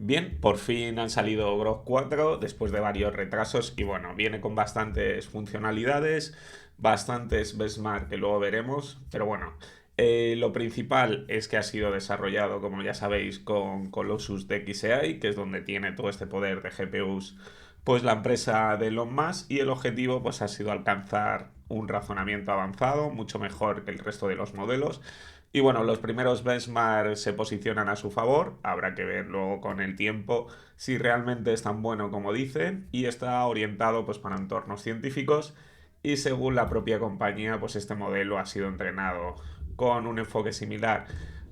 Bien, por fin han salido Grok 4 después de varios retrasos y bueno, viene con bastantes funcionalidades, bastantes benchmark que luego veremos, pero bueno, lo principal es que ha sido desarrollado, como ya sabéis, con Colossus de XAI, que es donde tiene todo este poder de GPUs, pues la empresa de Elon Musk, y el objetivo pues ha sido alcanzar un razonamiento avanzado, mucho mejor que el resto de los modelos. Y bueno, los primeros benchmarks se posicionan a su favor, habrá que ver luego con el tiempo si realmente es tan bueno como dicen, y está orientado pues para entornos científicos, y según la propia compañía pues este modelo ha sido entrenado con un enfoque similar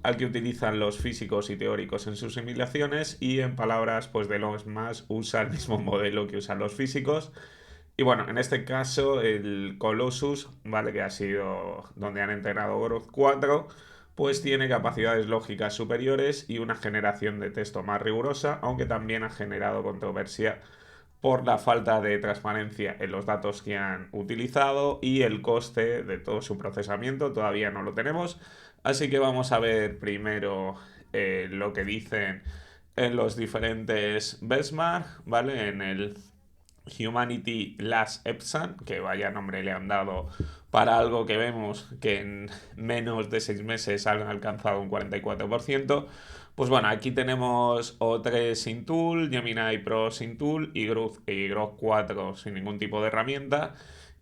al que utilizan los físicos y teóricos en sus simulaciones, y en palabras pues de Elon Musk usa el mismo modelo que usan los físicos. Y bueno, en este caso el Colossus, ¿vale? Que ha sido donde han entrenado Grok 4, pues tiene capacidades lógicas superiores y una generación de texto más rigurosa, aunque también ha generado controversia por la falta de transparencia en los datos que han utilizado y el coste de todo su procesamiento. Todavía no lo tenemos, así que vamos a ver primero lo que dicen en los diferentes benchmark, ¿vale? En el Humanity Last Epson, que vaya nombre le han dado para algo que vemos que en menos de 6 meses han alcanzado un 44%. Pues bueno, aquí tenemos O3 sin tool, Gemini Pro sin tool y Grok 4 sin ningún tipo de herramienta,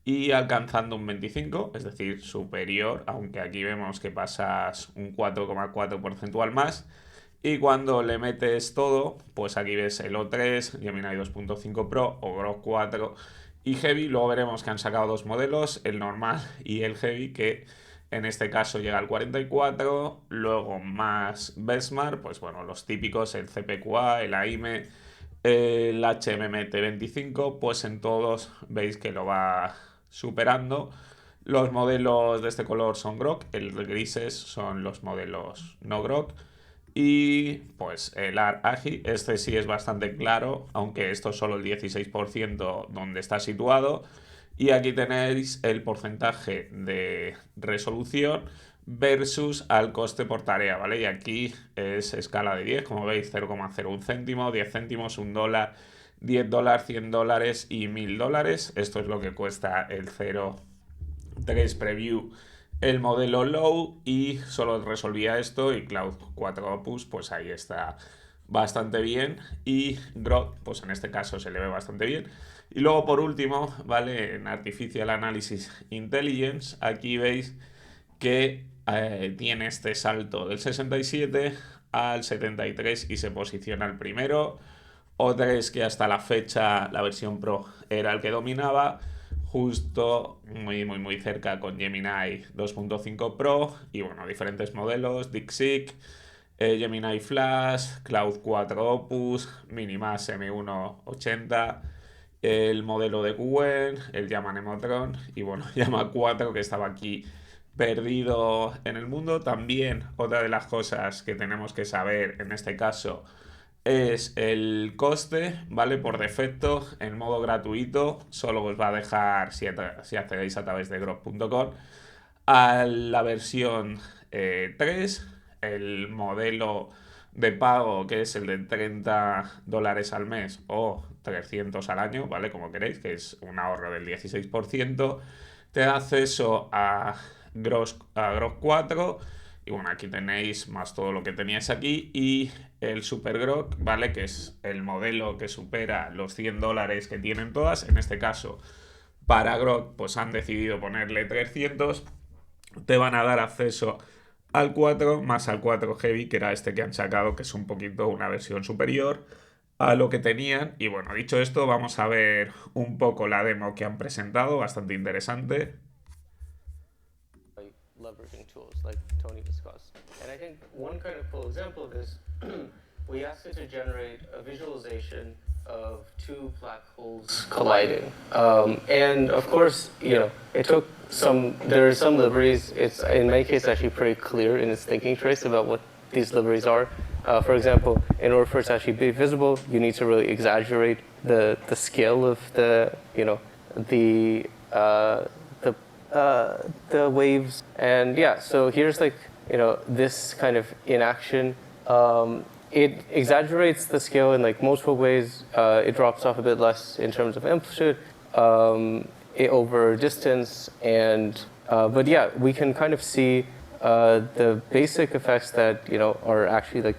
y alcanzando un 25, es decir, superior, aunque aquí vemos que pasas un 4,4 porcentual más. Y cuando le metes todo, pues aquí ves el O3, Gemini 2.5 Pro o Grok 4 y Heavy. Luego veremos que han sacado dos modelos, el normal y el Heavy, que en este caso llega al 44. Luego más benchmark, pues bueno, los típicos, el CPQA, el AIME, el HMMT25, pues en todos veis que lo va superando. Los modelos de este color son Grok, el grises son los modelos no Grok. Y pues el ARAGI, este sí es bastante claro, aunque esto es solo el 16% donde está situado. Y aquí tenéis el porcentaje de resolución versus al coste por tarea, ¿vale? Y aquí es escala de 10, como veis, 0,01 céntimo, 10 céntimos, $1, $10, $100 y $1000. Esto es lo que cuesta el 0,3 Preview, el modelo Low, y solo resolvía esto, y Cloud 4 Opus pues ahí está bastante bien, y Grok pues en este caso se le ve bastante bien. Y luego por último, ¿vale? En Artificial Analysis Intelligence, aquí veis que tiene este salto del 67 al 73 y se posiciona el primero. Otra es que hasta la fecha la versión Pro era el que dominaba, justo muy cerca con Gemini 2.5 Pro y bueno, diferentes modelos, DeepSeek, Gemini Flash, Cloud 4 Opus, Minimas M180, el modelo de Google, el Llama Nemotron y bueno, Llama 4, que estaba aquí perdido en el mundo. También otra de las cosas que tenemos que saber en este caso es el coste, ¿vale? Por defecto, en modo gratuito, solo os va a dejar, si accedéis a través de grok.com, a la versión 3, el modelo de pago, que es el de $30 al mes o 300 al año, ¿vale? Como queréis, que es un ahorro del 16%, te da acceso a Grok 4. Y bueno, aquí tenéis más todo lo que teníais aquí, y el Super Grok, ¿vale? Que es el modelo que supera los $100 que tienen todas. En este caso, para Grok, pues han decidido ponerle 300. Te van a dar acceso al 4 más al 4 Heavy, que era este que han sacado, que es un poquito una versión superior a lo que tenían. Y bueno, dicho esto, vamos a ver un poco la demo que han presentado, bastante interesante. Like leveraging tools like Tony discussed. And I think one kind of cool example of this, we asked it to generate a visualization of two black holes colliding. And of course, it took there are some libraries, it's in my case actually pretty clear in its thinking trace about what these libraries are. For example, in order for it to actually be visible, you need to really exaggerate the scale of the the waves. And yeah, so here's this kind of in action. it exaggerates the scale in like multiple ways. It drops off a bit less in terms of amplitude over distance, and but yeah, we can kind of see the basic effects that are actually like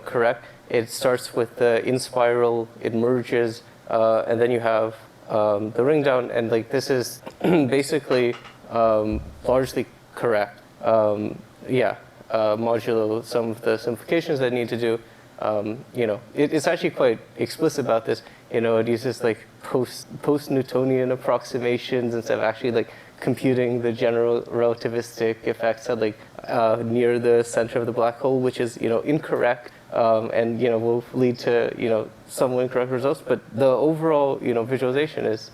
correct. It starts with the in spiral, it merges, and then you have the ring down, and like this is basically largely correct. Modulo some of the simplifications that need to do. It's actually quite explicit about this. It uses like post-Newtonian approximations instead of actually like computing the general relativistic effects at like near the center of the black hole, which is incorrect, and will lead to some incorrect results. But the overall visualization is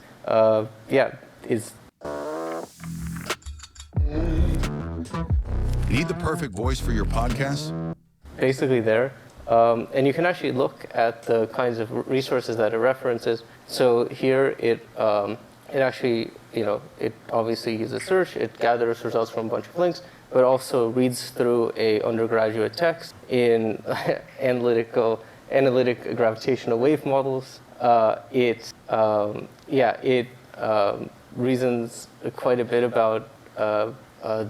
Need the perfect voice for your podcast? Basically there. And you can actually look at the kinds of resources that it references. So here it actually, it obviously uses search. It gathers results from a bunch of links, but also reads through a undergraduate text in analytic gravitational wave models. It reasons quite a bit about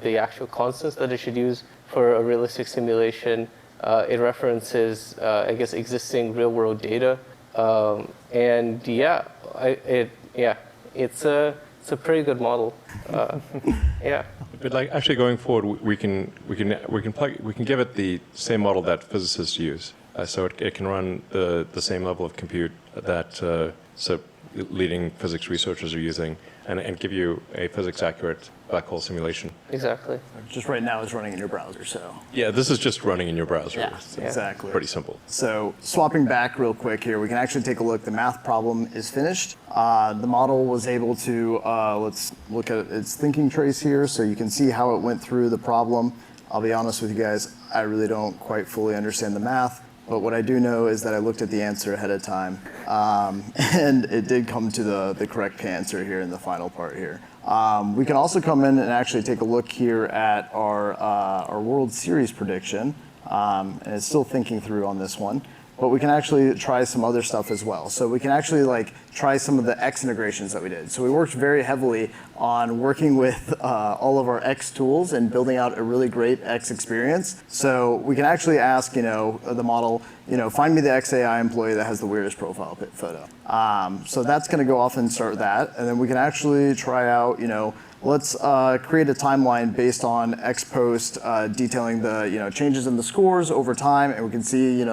the actual constants that it should use for a realistic simulation. It references, existing real-world data, it's a pretty good model. But like actually going forward, we can give it the same model that physicists use, so it can run the same level of compute that so leading physics researchers are using, and give you a physics accurate black hole simulation. Exactly. Just right now it's running in your browser, so. Yeah, this is just running in your browser. Yeah, exactly. Pretty simple. So swapping back real quick here, we can actually take a look. The math problem is finished. The model was able to, let's look at its thinking trace here, so you can see how it went through the problem. I'll be honest with you guys, I really don't quite fully understand the math, but what I do know is that I looked at the answer ahead of time, and it did come to the correct answer here in the final part here. We can also come in and actually take a look here at our World Series prediction, and it's still thinking through on this one. But we can actually try some other stuff as well. So we can actually like try some of the X integrations that we did. So we worked very heavily on working with all of our X tools and building out a really great X experience. So we can actually ask, the model, find me the XAI employee that has the weirdest profile photo. So that's going to go off and start that. And then we can actually try out, let's create a timeline based on X post detailing the changes in the scores over time, and we can see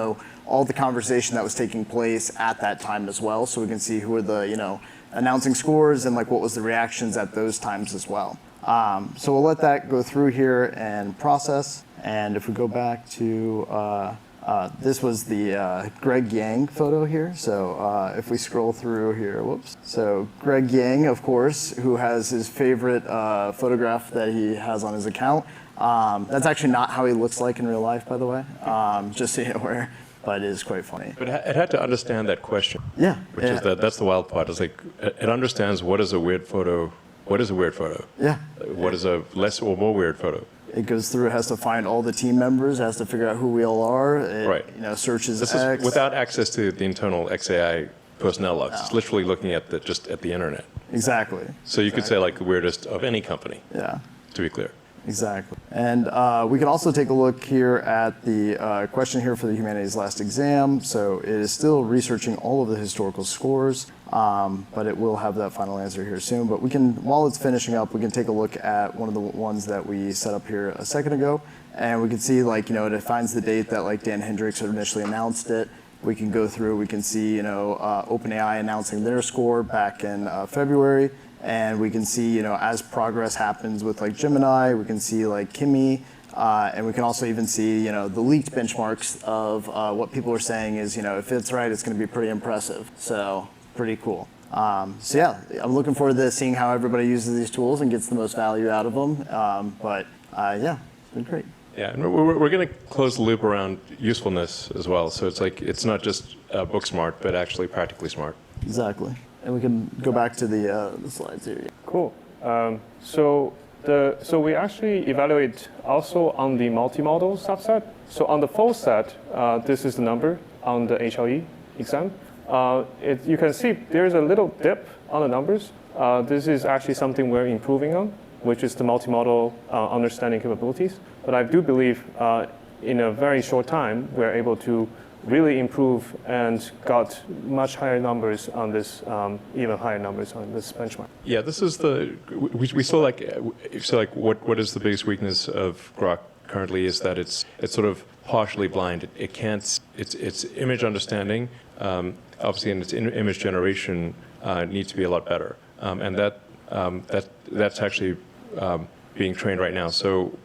all the conversation that was taking place at that time as well. So we can see who are the announcing scores and like what was the reactions at those times as well. So we'll let that go through here and process. And if we go back to this was the Greg Yang photo here. So if we scroll through here, whoops. So Greg Yang, of course, who has his favorite photograph that he has on his account. That's actually not how he looks like in real life, by the way, just so you're aware. But it is quite funny. But it had to understand that question. Yeah. Which is that's the wild part. It's like it understands what is a weird photo. What is a weird photo? Yeah. What is a less or more weird photo? It goes through, it has to find all the team members, has to figure out who we all are. It, right. Searches this X. Is without access to the internal XAI personnel logs. No. It's literally looking at just at the internet. Exactly. So you could say like the weirdest of any company. Yeah. To be clear. Exactly. And we can also take a look here at the question here for the humanities last exam. So it is still researching all of the historical scores, but it will have that final answer here soon. But we can, while it's finishing up, we can take a look at one of the ones that we set up here a second ago. And we can see like, it defines the date that like Dan Hendricks initially announced it. We can go through, we can see, OpenAI announcing their score back in February. And we can see, as progress happens with like Gemini, we can see like Kimi, and we can also even see, the leaked benchmarks of what people are saying is, if it's right, it's going to be pretty impressive. So pretty cool. So yeah, I'm looking forward to seeing how everybody uses these tools and gets the most value out of them. Yeah, it's been great. Yeah, and we're going to close the loop around usefulness as well. So it's like it's not just book smart, but actually practically smart. Exactly. And we can go back to the slides here. Cool. So So we actually evaluate also on the multimodal subset. So on the full set, this is the number on the HLE exam. You can see there's a little dip on the numbers. This is actually something we're improving on, which is the multimodal understanding capabilities. But I do believe in a very short time, we're able to really improve and got much higher numbers on this, even higher numbers on this benchmark. Yeah, this is we saw what is the biggest weakness of Grok currently is that it's sort of partially blind. It can't, its image understanding, obviously, and its image generation needs to be a lot better. And that's actually being trained right now. So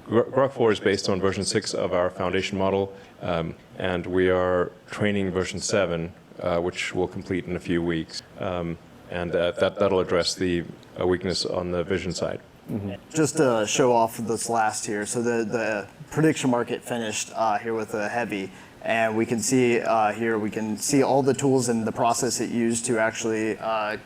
Grok4 is based on version 6 of our foundation model, and we are training version 7, which will complete in a few weeks. And that'll address the weakness on the vision side. Mm-hmm. Just to show off this last here, so the prediction market finished here with a heavy, and we can see here, we can see all the tools and the process it used to actually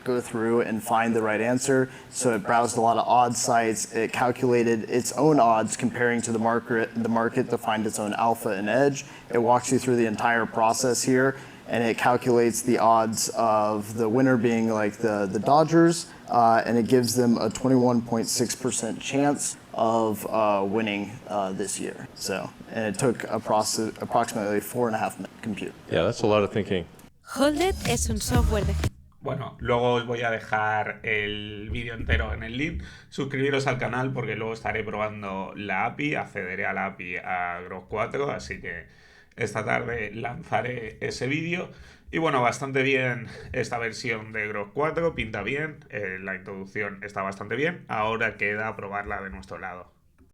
go through and find the right answer. So it browsed a lot of odds sites, it calculated its own odds comparing to the market to find its own alpha and edge. It walks you through the entire process here, and it calculates the odds of the winner being like the Dodgers, and it gives them a 21.6% chance of winning this year. So, and it took approximately 4.5 minutes to compute. Yeah, that's a lot of thinking. Holded es un software de... Bueno, luego os voy a dejar el vídeo entero en el link. Suscribiros al canal porque luego estaré probando la API, accederé a la API a Grok4, así que esta tarde lanzaré ese vídeo. Y bueno, bastante bien esta versión de Grok4, pinta bien, la introducción está bastante bien. Ahora queda probarla de nuestro lado.